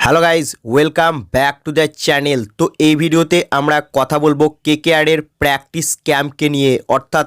Hello guys, welcome back to the channel. তো এই ভিডিওতে আমরা কথা বলবো কেকেআরের প্র্যাকটিস ক্যাম্পকে নিয়ে, অর্থাৎ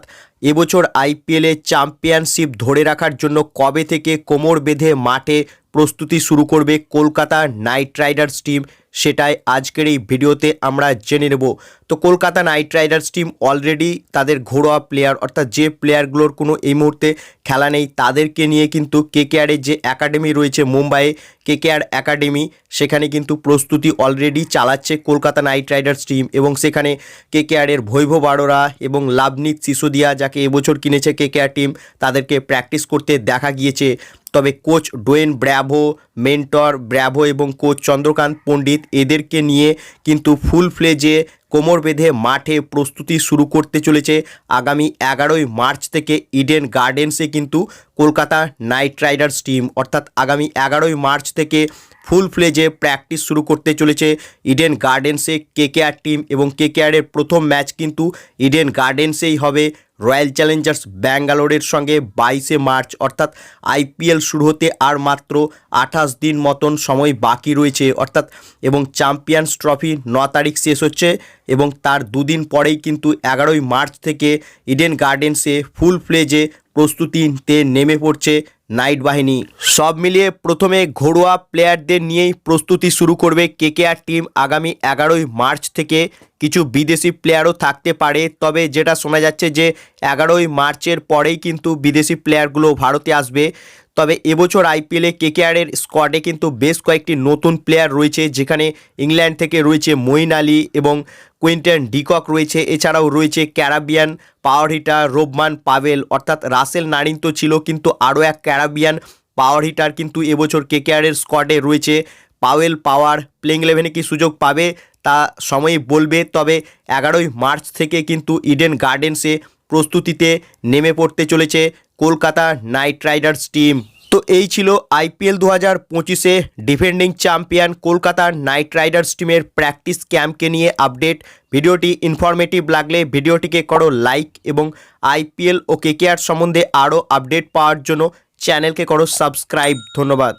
এবছর আইপিএলে চ্যাম্পিয়নশিপ ধরে রাখার জন্য কবে থেকে কোমর বেঁধে মাঠে প্রস্তুতি শুরু করবে কলকাতা নাইট রাইডার্স টিম, সেটাই আজকের এই ভিডিওতে আমরা জেনে নেব। তো Kolkata knight Riders team already তাদের ঘরোয়া প্লেয়ার, অর্থাৎ যে প্লেয়ারগুলোর কোনো এই মুহূর্তে খেলা নেই, তাদেরকে নিয়ে কিন্তু কেকেআরের যে একাডেমি রয়েছে মুম্বাইয়ে, কেকেআর একাডেমি, সেখানে কিন্তু প্রস্তুতি অলরেডি চালাচ্ছে কলকাতা নাইট রাইডার্স টিম। এবং সেখানে কেকেআরের বৈভব আরোরা এবং লাভনীত সিসোদিয়া, যাকে এবছর কিনেছে কেকেআর টিম, তাদেরকে প্র্যাকটিস করতে দেখা গিয়েছে। তবে coach Dwayne bravo, mentor bravo এবং কোচ চন্দ্রকান্ত পণ্ডিত, এদেরকে নিয়ে কিন্তু ফুল ফ্লেজে কোমর বেঁধে মাঠে প্রস্তুতি শুরু করতে চলেছে আগামী 11ই মার্চ থেকে ইডেন গার্ডেন্সে কিন্তু কলকাতা নাইট রাইডার্স টিম, অর্থাৎ আগামী 11ই মার্চ থেকে ফুল ফ্লেজে প্র্যাকটিস শুরু করতে চলেছে ইডেন গার্ডেন্সে কেকেআর টিম। এবং কেকেআরের প্রথম ম্যাচ কিন্তু ইডেন গার্ডেন্সেই হবে রয়্যাল চ্যালেঞ্জার্স ব্যাঙ্গালোরের সঙ্গে 22শে মার্চ, অর্থাৎ আইপিএল শুরু হতে আর মাত্র 28 দিন মতন সময় বাকি রয়েছে, অর্থাৎ এবং চ্যাম্পিয়ন্স ট্রফি 9 তারিখ শেষ হচ্ছে এবং তার দুদিন পরেই কিন্তু 11ই মার্চ থেকে ইডেন গার্ডেন্সে ফুল ফ্লেজে প্রস্তুতিতে নেমে পড়ছে নাইট বাহিনী। সব মিলিয়ে প্রথমে ঘরোয়া প্লেয়ারদের নিয়েই প্রস্তুতি শুরু করবে কেকেআর টিম আগামী 11ই মার্চ থেকে। কিছু বিদেশি প্লেয়ারও থাকতে পারে, তবে যেটা শোনা যাচ্ছে যে 11ই মার্চের পরেই কিন্তু বিদেশি প্লেয়ারগুলো ভারতে আসবে। তবে এবছর আইপিএলে কেকেআরের স্কোয়াডে কিন্তু বেশ কয়েকটি নতুন প্লেয়ার রয়েছে, যেখানে ইংল্যান্ড থেকে রয়েছে মঈন আলী এবং কুইন্টন ডিকক রয়েছে, এছাড়াও রয়েছে ক্যারাবিয়ান পাওয়ার হিটার রোবমান পাভেল, অর্থাৎ রাসেল নারিন তো ছিল, কিন্তু আরও এক ক্যারাবিয়ান পাওয়ার হিটার কিন্তু এবছর কেকেআরের স্কোয়াডে রয়েছে। পাওয়েল পাওয়ার প্লেইং 11-এ কি সুযোগ পাবে তা সময়ই বলবে। তবে 11ই মার্চ থেকে কিন্তু ইডেন গার্ডেন্সে প্রস্তুতিতে নেমে পড়তে চলেছে কলকাতা নাইট রাইডার্স টিম। তো এই ছিল আইপিএল 2025-এ defending champion Kolkata knight riders টিমের প্র্যাকটিস ক্যাম্পকে নিয়ে আপডেট। ভিডিওটি ইনফরমেটিভ লাগলে ভিডিওটিকে করো লাইক এবং আইপিএল ও কেকেআর সম্বন্ধে আরও আপডেট পাওয়ার জন্য চ্যানেলকে করো সাবস্ক্রাইব। ধন্যবাদ।